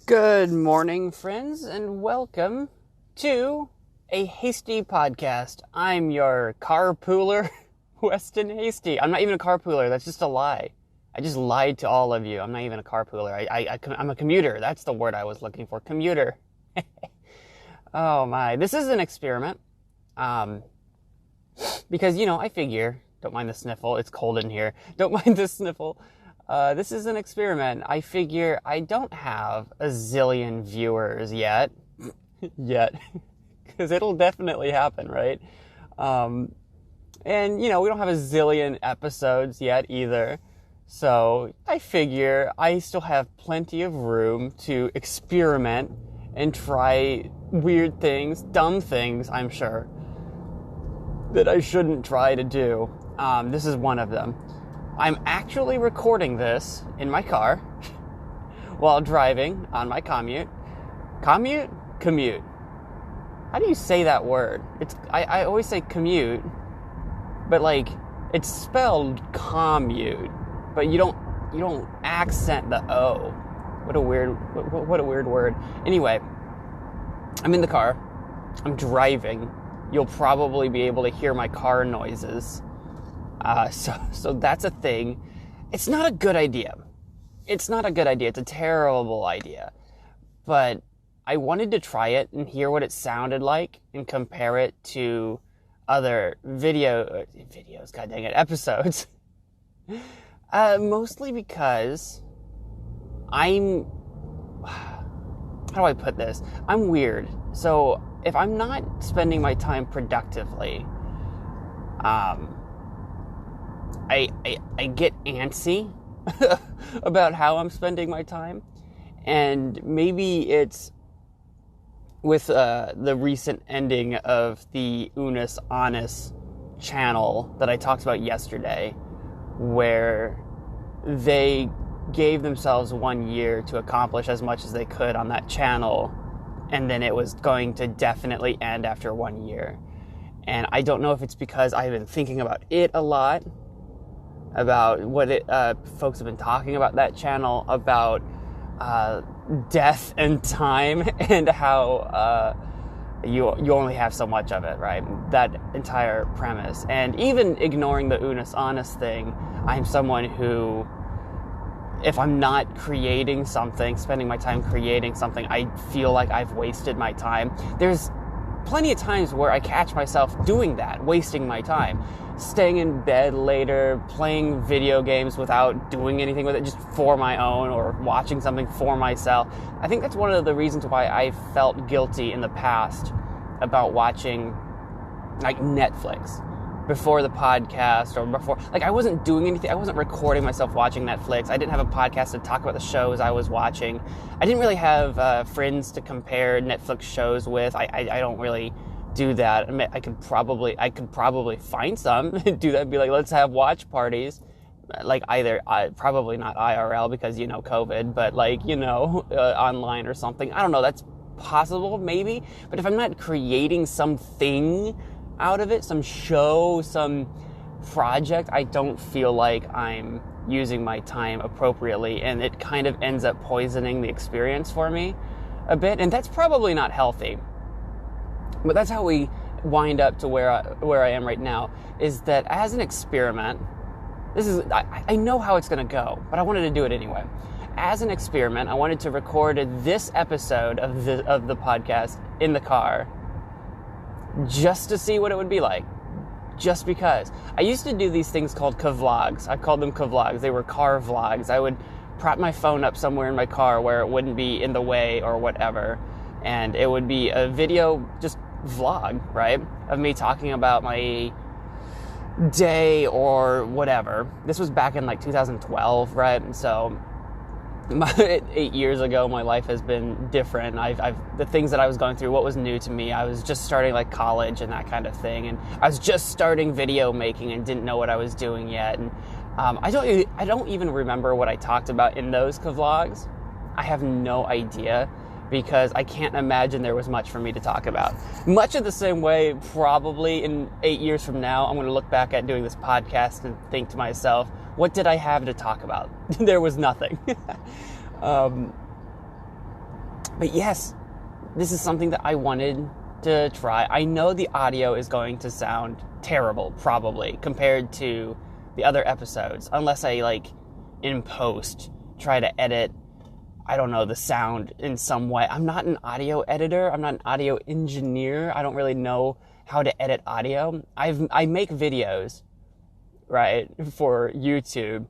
Good morning, friends, and welcome to a Hasty Podcast. I'm your carpooler, Weston Hasty. I'm not even a carpooler. That's just a lie. I just lied to all of you. I'm not even a carpooler. I'm a commuter. That's the word I was looking for. Commuter. Oh my. This is an experiment. Because, I figure, don't mind the sniffle. It's cold in here. Don't mind the sniffle. This is an experiment. I figure I don't have a zillion viewers yet. Because it'll definitely happen, right? And, we don't have a zillion episodes yet either. So I figure I still have plenty of room to experiment and try weird things, dumb things, I'm sure, that I shouldn't try to do. This is one of them. I'm actually recording this in my car while driving on my commute. Commute. How do you say that word? I always say commute, but it's spelled commute, but you don't accent the O. What a weird word. Anyway, I'm in the car. I'm driving. You'll probably be able to hear my car noises. So that's a thing. It's not a good idea. It's a terrible idea. But I wanted to try it and hear what it sounded like and compare it to other videos, god dang it, episodes. Mostly because how do I put this? I'm weird. So if I'm not spending my time productively, I get antsy about how I'm spending my time, and maybe it's with the recent ending of the Unus Annus channel that I talked about yesterday, where they gave themselves 1 year to accomplish as much as they could on that channel, and then it was going to definitely end after 1 year. And I don't know if it's because I've been thinking about it a lot, about what folks have been talking about that channel, about death and time, and how you only have so much of it, right? That entire premise. And even ignoring the Unus Annus thing, I'm someone who, if I'm not creating something, spending my time creating something, I feel like I've wasted my time. There's plenty of times where I catch myself doing that, wasting my time. Staying in bed later, playing video games without doing anything with it, just for my own, or watching something for myself. I think that's one of the reasons why I felt guilty in the past about watching Netflix before the podcast, or before, I wasn't doing anything. I wasn't recording myself watching Netflix. I didn't have a podcast to talk about the shows I was watching. I didn't really have friends to compare Netflix shows with. I don't really do that. I could probably find some and do that and be like, let's have watch parties. Probably not IRL because, COVID, but online or something. I don't know. That's possible, maybe. But if I'm not creating something out of it, some show, some project, I don't feel like I'm using my time appropriately, and it kind of ends up poisoning the experience for me a bit, and that's probably not healthy. But that's how we wind up to where I am right now, is that as an experiment, I know how it's going to go, but I wanted to do it anyway. As an experiment, I wanted to record this episode of the podcast in the car, just to see what it would be like. Just because. I used to do these things called vlogs. I called them vlogs. They were car vlogs. I would prop my phone up somewhere in my car where it wouldn't be in the way or whatever, and it would be a video, just vlog, right, of me talking about my day or whatever. This was back in 2012, right? And so 8 years ago, my life has been different. The things that I was going through, what was new to me, I was just starting college and that kind of thing, and I was just starting video making and didn't know what I was doing yet. And I don't even remember what I talked about in those vlogs. I have no idea, because I can't imagine there was much for me to talk about. Much of the same way, probably in 8 years from now, I'm going to look back at doing this podcast and think to myself, what did I have to talk about? There was nothing. But yes, this is something that I wanted to try. I know the audio is going to sound terrible, probably, compared to the other episodes, unless I, like, in post, try to edit, I don't know, the sound in some way. I'm not an audio editor. I'm not an audio engineer. I don't really know how to edit audio. I make videos, right, for YouTube,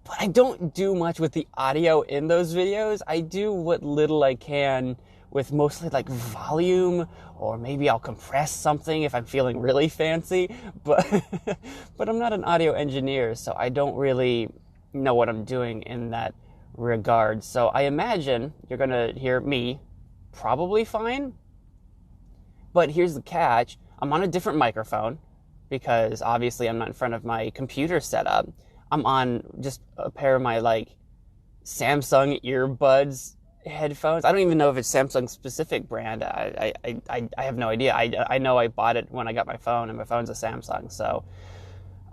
but I don't do much with the audio in those videos. I do what little I can with mostly like volume, or maybe I'll compress something if I'm feeling really fancy, but but I'm not an audio engineer, so I don't really know what I'm doing in that regard. So I imagine you're gonna hear me probably fine, but here's the catch. I'm on a different microphone because obviously I'm not in front of my computer setup. I'm on just a pair of my like Samsung earbuds headphones. I don't even know if it's Samsung specific brand. I have no idea. I know I bought it when I got my phone, and my phone's a Samsung, so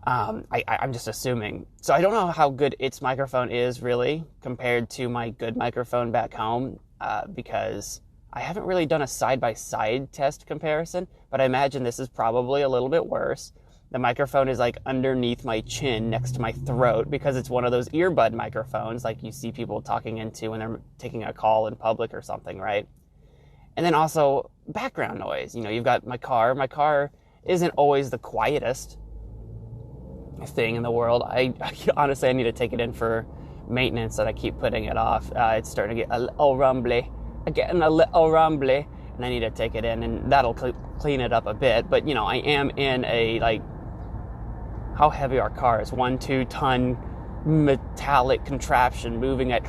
I'm just assuming. So I don't know how good its microphone is really compared to my good microphone back home, because I haven't really done a side-by-side test comparison, but I imagine this is probably a little bit worse. The microphone is like underneath my chin next to my throat because it's one of those earbud microphones like you see people talking into when they're taking a call in public or something, right? And then also background noise. You know, you've got my car. My car isn't always the quietest thing in the world. I honestly, I need to take it in for maintenance, and I keep putting it off. It's starting to get a little rumbly. Getting a little rumbly, and I need to take it in, and that'll clean it up a bit. But, you know, I am in a, like, how heavy our car is, 1-2 ton metallic contraption moving at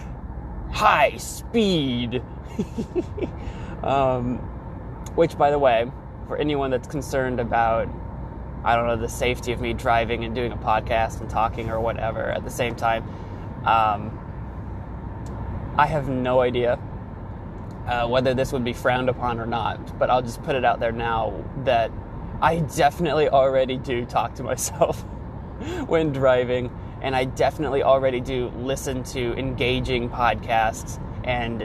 high speed. Which, by the way, for anyone that's concerned about, I don't know, the safety of me driving and doing a podcast and talking or whatever at the same time, I have no idea whether this would be frowned upon or not, but I'll just put it out there now that I definitely already do talk to myself when driving, and I definitely already do listen to engaging podcasts, and,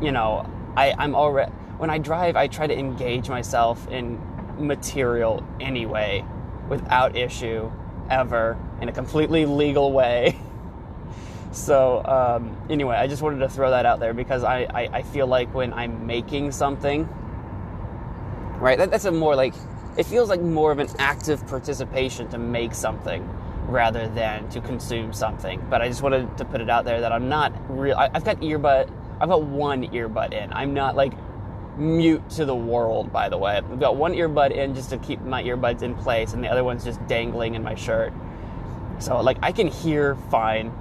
you know, I'm already, when I drive, I try to engage myself in material anyway, without issue, ever, in a completely legal way. So, anyway, I just wanted to throw that out there because I feel like when I'm making something, right, that's a more like, it feels like more of an active participation to make something rather than to consume something. But I just wanted to put it out there that I'm not real. I've got one earbud in. I'm not like mute to the world, by the way. I've got one earbud in just to keep my earbuds in place, and the other one's just dangling in my shirt. So, like, I can hear fine.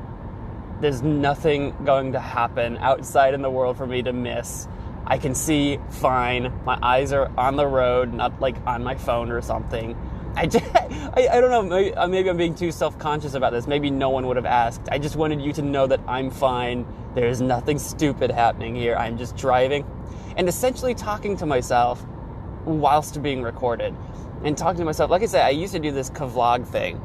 There's nothing going to happen outside in the world for me to miss. I can see fine. My eyes are on the road, not like on my phone or something. I don't know, maybe I'm being too self-conscious about this. Maybe no one would have asked. I just wanted you to know that I'm fine. There's nothing stupid happening here. I'm just driving and essentially talking to myself whilst being recorded. And talking to myself, like I said, I used to do this vlog thing.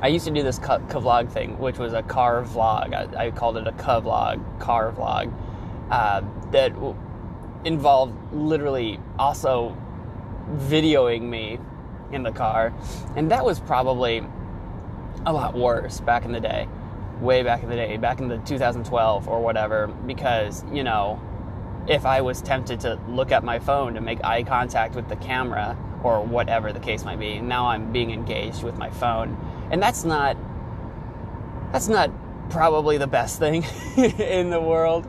I used to do this vlog thing, which was a car vlog. I called it a car vlog, that involved literally also videoing me in the car. And that was probably a lot worse back in the day, way back in the day, back in the 2012 or whatever, because, you know, if I was tempted to look at my phone to make eye contact with the camera or whatever the case might be, now I'm being engaged with my phone. And that's not probably the best thing in the world.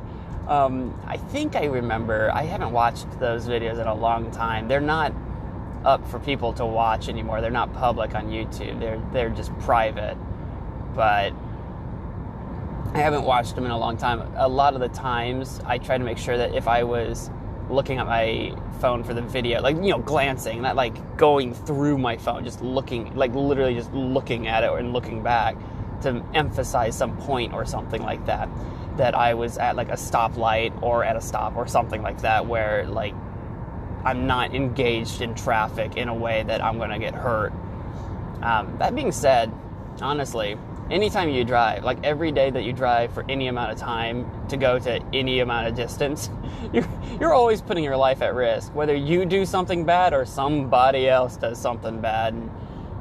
I think I remember, I haven't watched those videos in a long time. They're not up for people to watch anymore. They're not public on YouTube. They're just private. But I haven't watched them in a long time. A lot of the times I try to make sure that if I was looking at my phone for the video, like, you know, glancing, not like going through my phone, just looking, like literally just looking at it and looking back to emphasize some point or something like that, that I was at like a stoplight or at a stop or something like that, where like I'm not engaged in traffic in a way that I'm going to get hurt. That being said, honestly, anytime you drive, like every day that you drive for any amount of time to go to any amount of distance, you're always putting your life at risk, whether you do something bad or somebody else does something bad and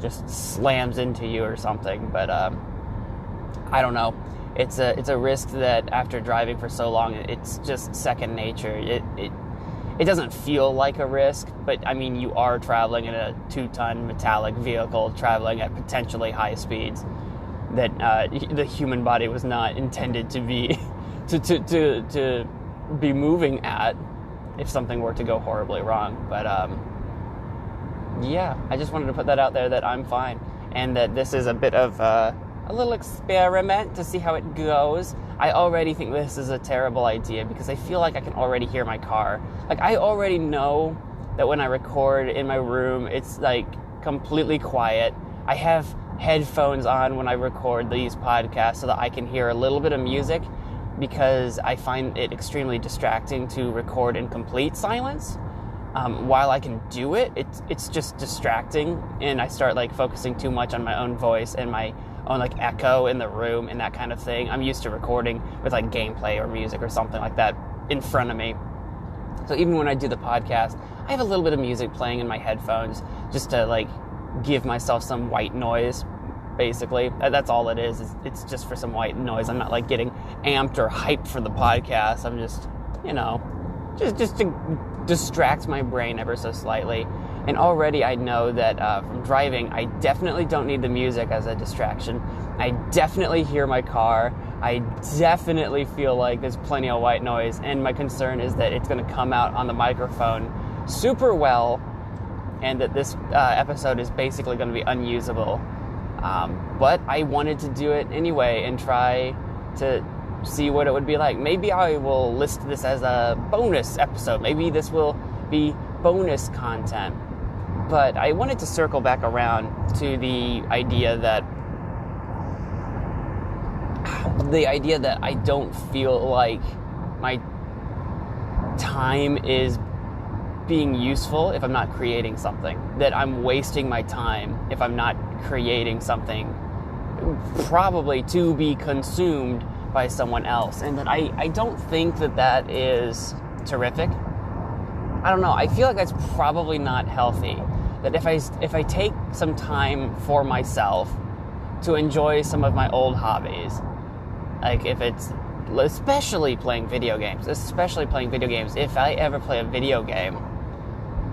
just slams into you or something. But I don't know. It's a risk that after driving for so long, it's just second nature. It doesn't feel like a risk, but I mean, you are traveling in a 2-ton metallic vehicle, traveling at potentially high speeds that the human body was not intended to be to be moving at if something were to go horribly wrong. But yeah, I just wanted to put that out there that I'm fine, and that this is a bit of a little experiment to see how it goes. I already think this is a terrible idea because I feel like I can already hear my car. Like, I already know that when I record in my room, it's like completely quiet. I have headphones on when I record these podcasts so that I can hear a little bit of music, because I find it extremely distracting to record in complete silence. While I can do it, it's just distracting, and I start like focusing too much on my own voice and my own like echo in the room and that kind of thing. I'm used to recording with like gameplay or music or something like that in front of me. So even when I do the podcast, I have a little bit of music playing in my headphones just to like give myself some white noise, basically. That's all it is. It's just for some white noise. I'm not like getting amped or hyped for the podcast. I'm just, just to distract my brain ever so slightly. And already I know that from driving, I definitely don't need the music as a distraction. I definitely hear my car. I definitely feel like there's plenty of white noise. And my concern is that it's going to come out on the microphone super well, and that this episode is basically going to be unusable. But I wanted to do it anyway and try to see what it would be like. Maybe I will list this as a bonus episode. Maybe this will be bonus content. But I wanted to circle back around to the idea that I don't feel like my time is being useful if I'm not creating something. That I'm wasting my time if I'm not creating something probably to be consumed by someone else. And that I don't think that is terrific. I don't know. I feel like that's probably not healthy. That if I take some time for myself to enjoy some of my old hobbies, like if it's especially playing video games, if I ever play a video game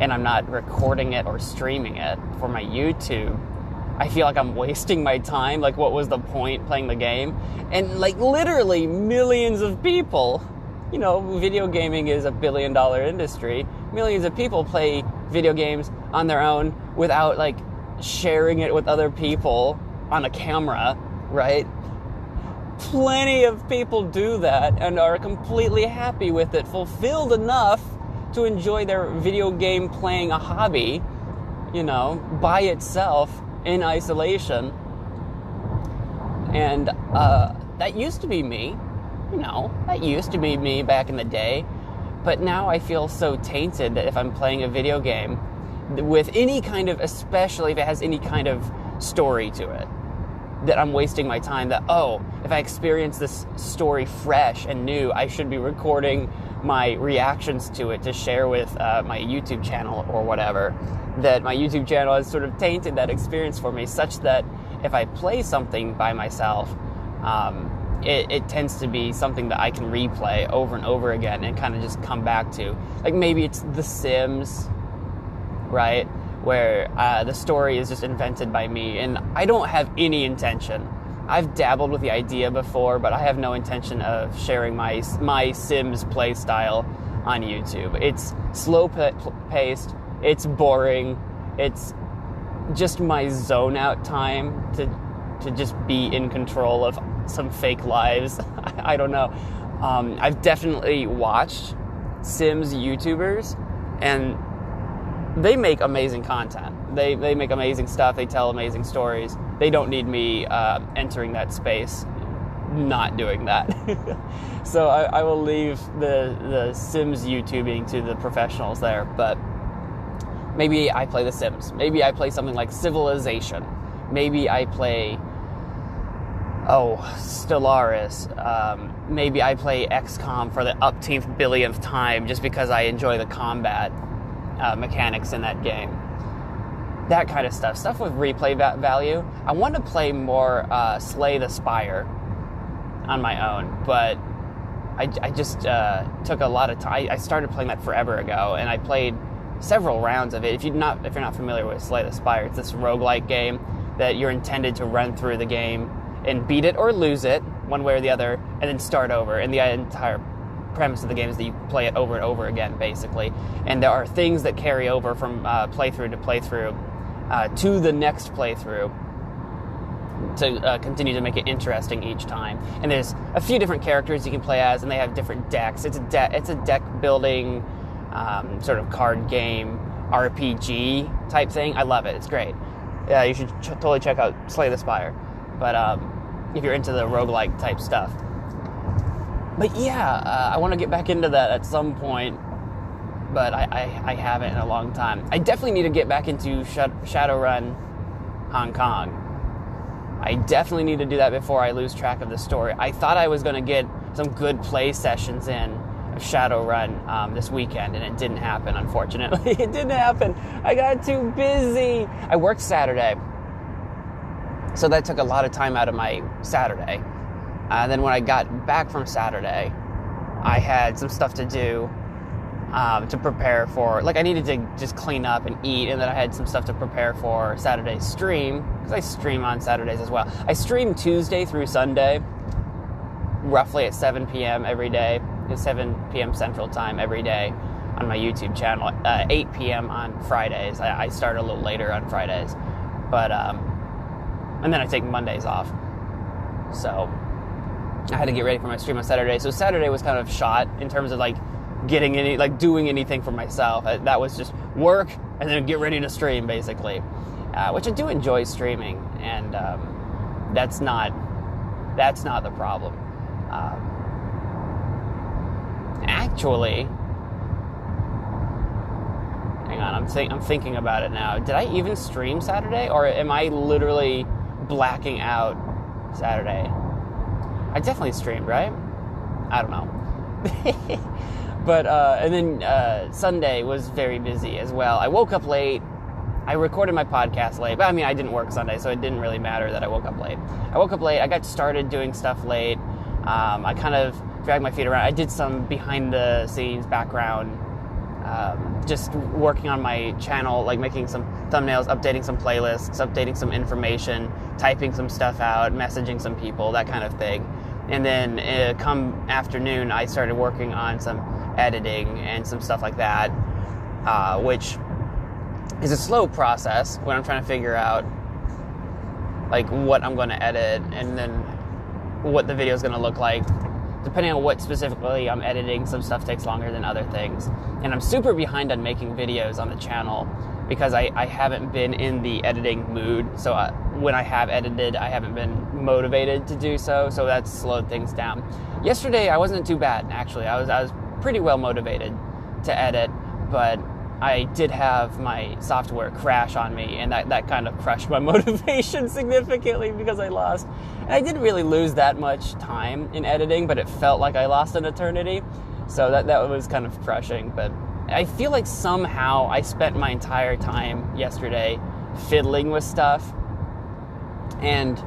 and I'm not recording it or streaming it for my YouTube, I feel like I'm wasting my time. Like, what was the point playing the game? And like literally millions of people, video gaming is $1 billion industry. Millions of people play video games on their own without like sharing it with other people on a camera, right? Plenty of people do that and are completely happy with it, fulfilled enough to enjoy their video game playing a hobby, by itself in isolation. And that used to be me. That used to be me back in the day. But now I feel so tainted that if I'm playing a video game with any kind of, especially if it has any kind of story to it, that I'm wasting my time. That, if I experience this story fresh and new, I should be recording my reactions to it to share with my YouTube channel or whatever. That my YouTube channel has sort of tainted that experience for me, such that if I play something by myself, it tends to be something that I can replay over and over again and kind of just come back to. Like maybe it's The Sims, right? Where the story is just invented by me and I don't have any intention. I've dabbled with the idea before, but I have no intention of sharing my Sims play style on YouTube. It's slow-paced, it's boring, it's just my zone-out time to just be in control of some fake lives. I don't know. I've definitely watched Sims YouTubers, and they make amazing content. They make amazing stuff. They tell amazing stories. They don't need me entering that space, not doing that. So I will leave the Sims YouTubing to the professionals there. But maybe I play The Sims. Maybe I play something like Civilization. Maybe I play Stellaris. Maybe I play XCOM for the upteenth billionth time just because I enjoy the combat mechanics in that game. That kind of stuff. Stuff with replay value. I want to play more Slay the Spire on my own, but I just took a lot of time. I started playing that forever ago, and I played several rounds of it. If you're not familiar with Slay the Spire, it's this roguelike game that you're intended to run through the game and beat it or lose it, one way or the other, and then start over. And the entire premise of the game is that you play it over and over again, basically. And there are things that carry over from playthrough to playthrough to the next playthrough to continue to make it interesting each time. And there's a few different characters you can play as, and they have different decks. It's a deck building sort of card game RPG type thing. I love it. It's great. Yeah, you should totally check out Slay the Spire. But if you're into the roguelike type stuff. But yeah, I want to get back into that at some point, but I haven't in a long time. I definitely need to get back into Shadowrun Hong Kong. I definitely need to do that before I lose track of the story. I thought I was going to get some good play sessions in of Shadowrun this weekend, and it didn't happen, unfortunately. It didn't happen. I got too busy. I worked Saturday, so that took a lot of time out of my Saturday. And then when I got back from Saturday, I had some stuff to do to prepare for, I needed to just clean up and eat, and then I had some stuff to prepare for Saturday's stream, because I stream on Saturdays as well. I stream Tuesday through Sunday, roughly at 7 p.m. every day, 7 p.m. Central Time every day on my YouTube channel, 8 p.m. on Fridays. I start a little later on Fridays, but, and then I take Mondays off, so I had to get ready for my stream on Saturday. So Saturday was kind of shot in terms of doing anything for myself. That was just work and then get ready to stream, basically, which I do enjoy streaming, and that's not the problem. Actually, hang on, I'm thinking about it now. Did I even stream Saturday, or am I literally blacking out Saturday? I definitely streamed, right? I don't know. But, and then Sunday was very busy as well. I woke up late. I recorded my podcast late. But, I didn't work Sunday, so it didn't really matter that I woke up late. I got started doing stuff late. I kind of dragged my feet around. I did some behind-the-scenes background, just working on my channel, making some thumbnails, updating some playlists, updating some information, typing some stuff out, messaging some people, that kind of thing. And then come afternoon, I started working on some editing and some stuff like that, which is a slow process when I'm trying to figure out what I'm going to edit and then what the video is going to look like. Depending on what specifically I'm editing, some stuff takes longer than other things. And I'm super behind on making videos on the channel because I haven't been in the editing mood. So when I have edited, I haven't been motivated to do so. So that's slowed things down. Yesterday, I wasn't too bad, actually. I was pretty well motivated to edit, but I did have my software crash on me, and that kind of crushed my motivation significantly because I lost. And I didn't really lose that much time in editing, but it felt like I lost an eternity. So that was kind of crushing. But I feel like somehow I spent my entire time yesterday fiddling with stuff, and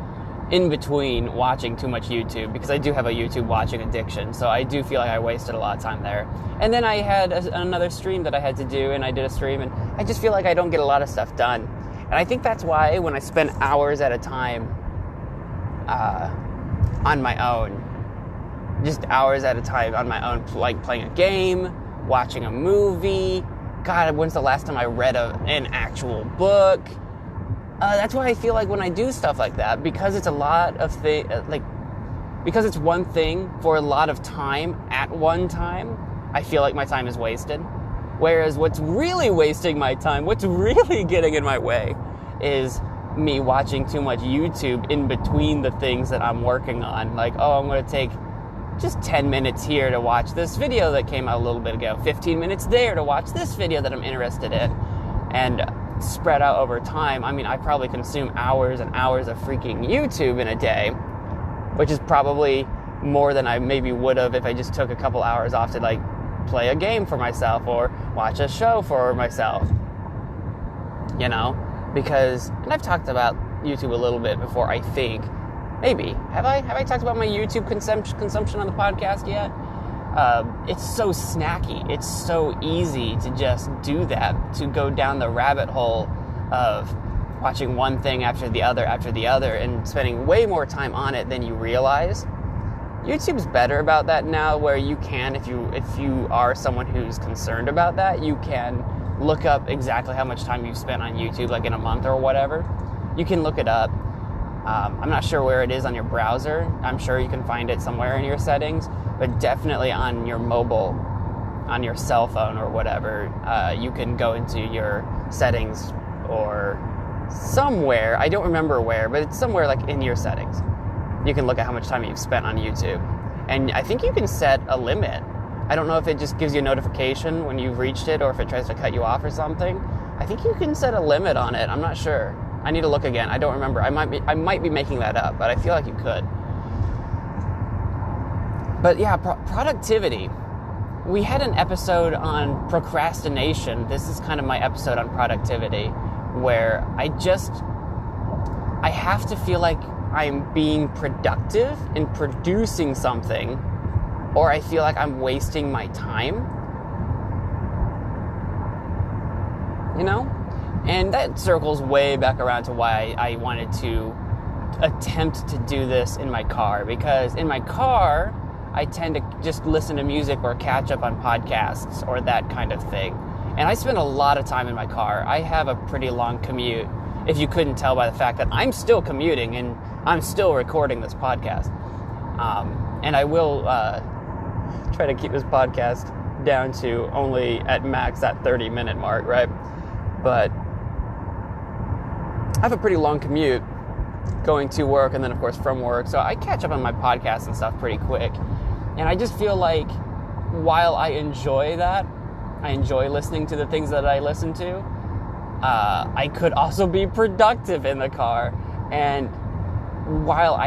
in between watching too much YouTube, because I do have a YouTube watching addiction, so I do feel like I wasted a lot of time there. And then I had another stream that I had to do, and I did a stream, and I just feel like I don't get a lot of stuff done. And I think that's why when I spend hours at a time on my own, just hours at a time on my own, playing a game, watching a movie, God, when's the last time I read an actual book? That's why I feel like when I do stuff like that, because it's a lot of because it's one thing for a lot of time at one time, I feel like my time is wasted. Whereas what's really wasting my time, what's really getting in my way, is me watching too much YouTube in between the things that I'm working on. I'm going to take just 10 minutes here to watch this video that came out a little bit ago, 15 minutes there to watch this video that I'm interested in, and spread out over time. I probably consume hours and hours of freaking YouTube in a day, which is probably more than I maybe would have if I just took a couple hours off to like play a game for myself or watch a show for myself, you know, because, and I've talked about YouTube a little bit before, I think, maybe, have I talked about my YouTube consumption on the podcast yet? It's so snacky, it's so easy to just do that, to go down the rabbit hole of watching one thing after the other, and spending way more time on it than you realize. YouTube's better about that now, where you can, if you are someone who's concerned about that, you can look up exactly how much time you've spent on YouTube, like in a month or whatever. You can look it up. I'm not sure where it is on your browser. I'm sure you can find it somewhere in your settings, but definitely on your mobile, on your cell phone or whatever, you can go into your settings or somewhere, I don't remember where, but it's somewhere like in your settings. You can look at how much time you've spent on YouTube. And I think you can set a limit. I don't know if it just gives you a notification when you've reached it or if it tries to cut you off or something. I think you can set a limit on it. I'm not sure. I need to look again. I don't remember. I might be making that up, but I feel like you could. But yeah, productivity. We had an episode on procrastination. This is kind of my episode on productivity, where I have to feel like I'm being productive in producing something, or I feel like I'm wasting my time, you know? And that circles way back around to why I wanted to attempt to do this in my car, because in my car, I tend to just listen to music or catch up on podcasts or that kind of thing. And I spend a lot of time in my car. I have a pretty long commute, if you couldn't tell by the fact that I'm still commuting and I'm still recording this podcast. And I will try to keep this podcast down to only at max that 30-minute mark, right? But I have a pretty long commute going to work and then, of course, from work. So I catch up on my podcasts and stuff pretty quick. And I just feel like while I enjoy that, I enjoy listening to the things that I listen to, I could also be productive in the car. And while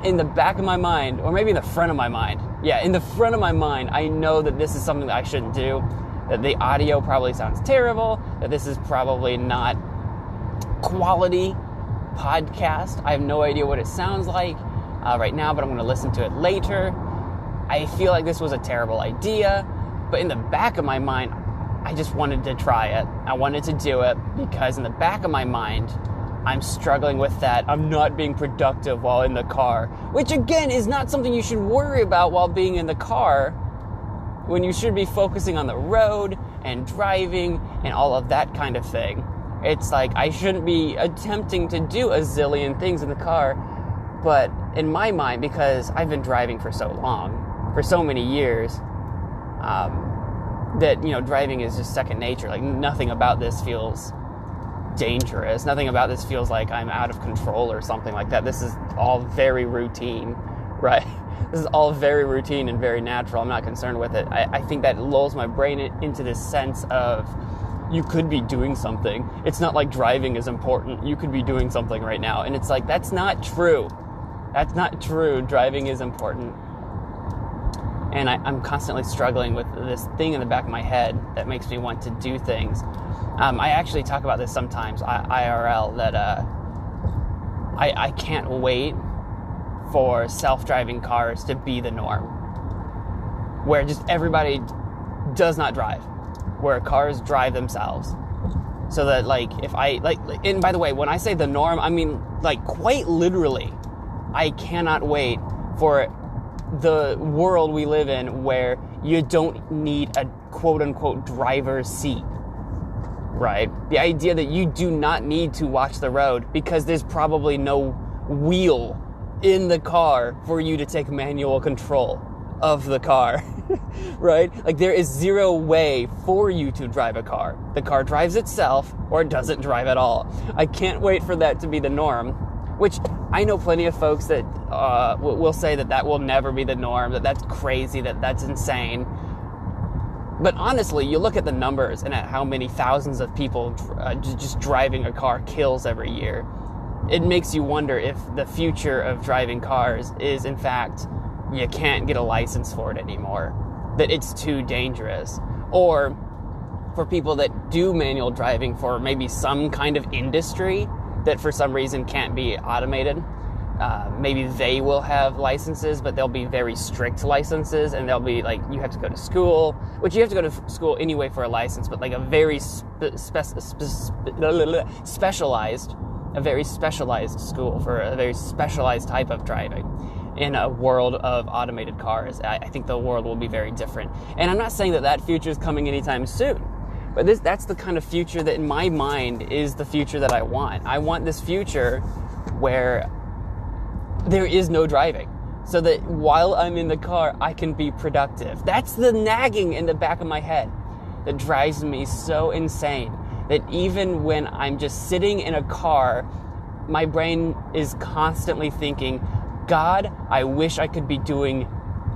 in the back of my mind, or maybe in the front of my mind, in the front of my mind, I know that this is something that I shouldn't do, that the audio probably sounds terrible, that this is probably not quality podcast. I have no idea what it sounds like right now, but I'm going to listen to it later. I feel like this was a terrible idea, but in the back of my mind, I just wanted to try it. I wanted to do it because in the back of my mind, I'm struggling with that. I'm not being productive while in the car, which again is not something you should worry about while being in the car, when you should be focusing on the road and driving and all of that kind of thing. It's like I shouldn't be attempting to do a zillion things in the car, but in my mind, because I've been driving for so long, for so many years, that, you know, driving is just second nature. Like, nothing about this feels dangerous. Nothing about this feels like I'm out of control or something like that. This is all very routine, right? This is all very routine and very natural. I'm not concerned with it. I think that lulls my brain into this sense of, you could be doing something. It's not like driving is important. You could be doing something right now. And it's like, that's not true. That's not true. Driving is important. And I'm constantly struggling with this thing in the back of my head that makes me want to do things. I actually talk about this sometimes, IRL, that I can't wait for self-driving cars to be the norm, where just everybody does not drive, where cars drive themselves. So that, like, if I, like, and by the way, when I say the norm, I mean, like, quite literally, I cannot wait for the world we live in where you don't need a quote-unquote driver's seat, right? The idea that you do not need to watch the road because there's probably no wheel in the car for you to take manual control of the car, right? Like, there is zero way for you to drive a car. The car drives itself or it doesn't drive at all. I can't wait for that to be the norm, which I know plenty of folks that will say that will never be the norm, that's crazy, that's insane. But honestly, you look at the numbers and at how many thousands of people just driving a car kills every year. it makes you wonder if the future of driving cars is, in fact, you can't get a license for it anymore, that it's too dangerous. Or for people that do manual driving for maybe some kind of industry that for some reason can't be automated, maybe they will have licenses, but they'll be very strict licenses, and they'll be like, you have to go to school, which you have to go to school anyway for a license, but like a very specialized school for a very specialized type of driving. In a world of automated cars, I think the world will be very different. And I'm not saying that future is coming anytime soon, but that's the kind of future that in my mind is the future that I want. I want this future where there is no driving, so that while I'm in the car, I can be productive. That's the nagging in the back of my head that drives me so insane, that even when I'm just sitting in a car, my brain is constantly thinking, God, I wish I could be doing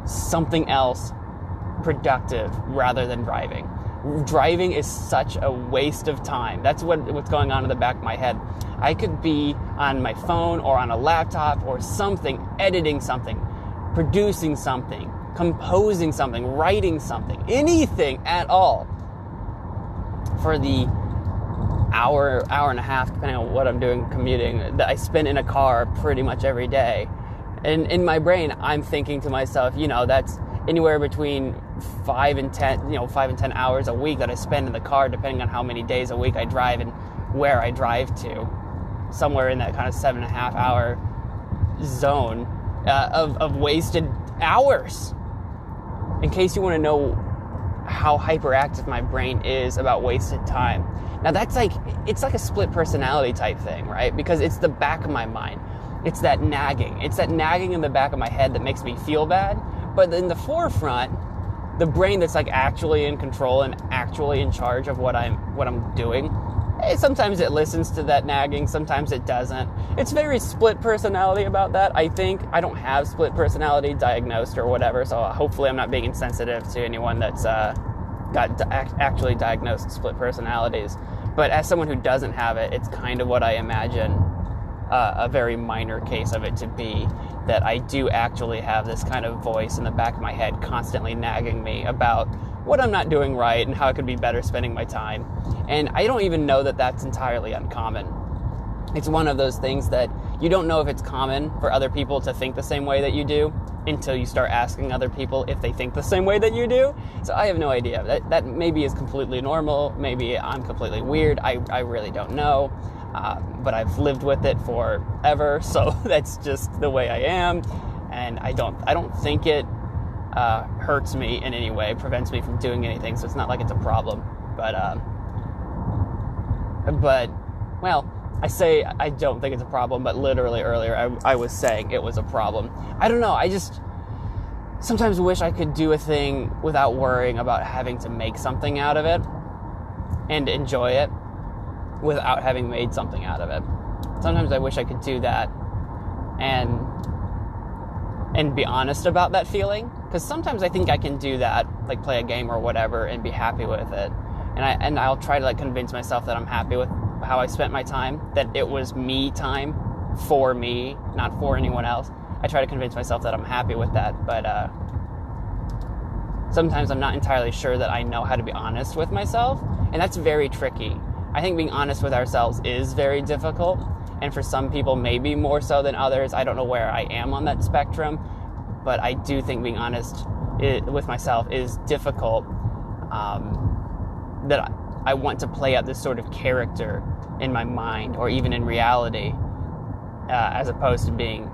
something else productive rather than driving. Driving is such a waste of time. That's what's going on in the back of my head. I could be on my phone or on a laptop or something, editing something, producing something, composing something, writing something, anything at all for the hour and a half, depending on what I'm doing commuting, that I spend in a car pretty much every day. And in my brain, I'm thinking to myself, that's anywhere between 5 and 10 hours a week that I spend in the car, depending on how many days a week I drive and where I drive to. Somewhere in that kind of 7.5 hour zone of wasted hours. In case you want to know how hyperactive my brain is about wasted time. Now it's like a split personality type thing, right? Because it's the back of my mind. It's that nagging. It's that nagging in the back of my head that makes me feel bad. But in the forefront, the brain that's like actually in control and actually in charge of what I'm doing, sometimes it listens to that nagging, sometimes it doesn't. It's very split personality about that. I think I don't have split personality diagnosed or whatever, so hopefully I'm not being insensitive to anyone that's actually diagnosed split personalities. But as someone who doesn't have it, it's kind of what I imagine a very minor case of it to be, that I do actually have this kind of voice in the back of my head constantly nagging me about what I'm not doing right and how I could be better spending my time. And I don't even know that that's entirely uncommon. It's one of those things that you don't know if it's common for other people to think the same way that you do until you start asking other people if they think the same way that you do. So I have no idea. That maybe is completely normal. Maybe I'm completely weird. I really don't know. But I've lived with it forever, so that's just the way I am. And I don't think it hurts me in any way, prevents me from doing anything, so it's not like it's a problem. But well, I say I don't think it's a problem, but literally earlier I was saying it was a problem. I don't know, I just sometimes wish I could do a thing without worrying about having to make something out of it and enjoy it without having made something out of it. Sometimes I wish I could do that and be honest about that feeling, because sometimes I think I can do that, like play a game or whatever and be happy with it, and I'll try to like convince myself that I'm happy with how I spent my time, that it was me time for me, not for anyone else. I try to convince myself that I'm happy with that, but sometimes I'm not entirely sure that I know how to be honest with myself, and that's very tricky. I think being honest with ourselves is very difficult, and for some people maybe more so than others. I don't know where I am on that spectrum, but I do think being honest with myself is difficult, that I want to play out this sort of character in my mind or even in reality, as opposed to being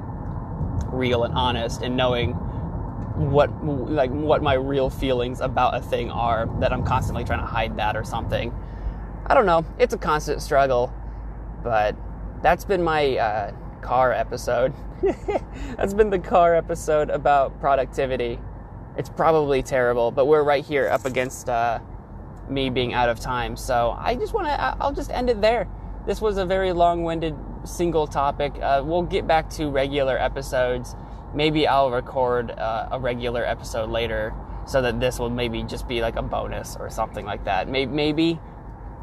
real and honest and knowing what my real feelings about a thing are, that I'm constantly trying to hide that or something. I don't know. It's a constant struggle, but that's been my car episode. That's been the car episode about productivity. It's probably terrible, but we're right here up against me being out of time. So I'll just end it there. This was a very long-winded single topic. We'll get back to regular episodes. Maybe I'll record a regular episode later so that this will maybe just be like a bonus or something like that. Maybe.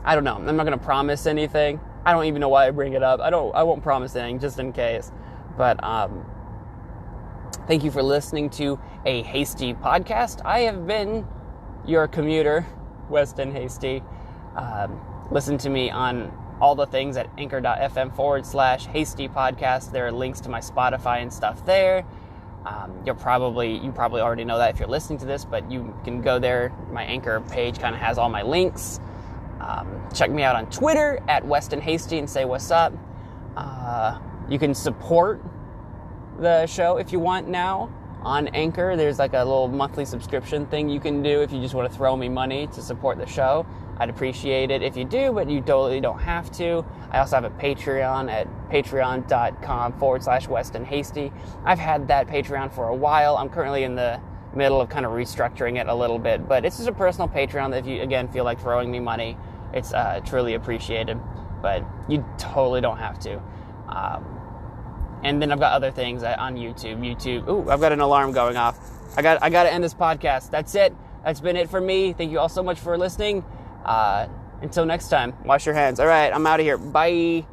I don't know. I'm not going to promise anything, I don't even know why I bring it up. I won't promise anything, just in case. But thank you for listening to a Hasty Podcast. I have been your commuter, Weston Hasty. Listen to me on all the things at anchor.fm/Hasty Podcast. There are links to my Spotify and stuff there. You probably already know that if you're listening to this, but you can go there. My Anchor page kind of has all my links. Check me out on Twitter at Weston Hasty and say what's up. You can support the show if you want now on Anchor. There's like a little monthly subscription thing you can do if you just want to throw me money to support the show. I'd appreciate it if you do, but you totally don't have to. I also have a Patreon at patreon.com/Weston Hasty. I've had that Patreon for a while. I'm currently in the middle of kind of restructuring it a little bit, but it's just a personal Patreon that if you, again, feel like throwing me money, it's truly appreciated, but you totally don't have to. And then I've got other things on YouTube. Ooh, I've got an alarm going off. I got to end this podcast. That's it. That's been it for me. Thank you all so much for listening. Until next time, wash your hands. All right, I'm out of here. Bye.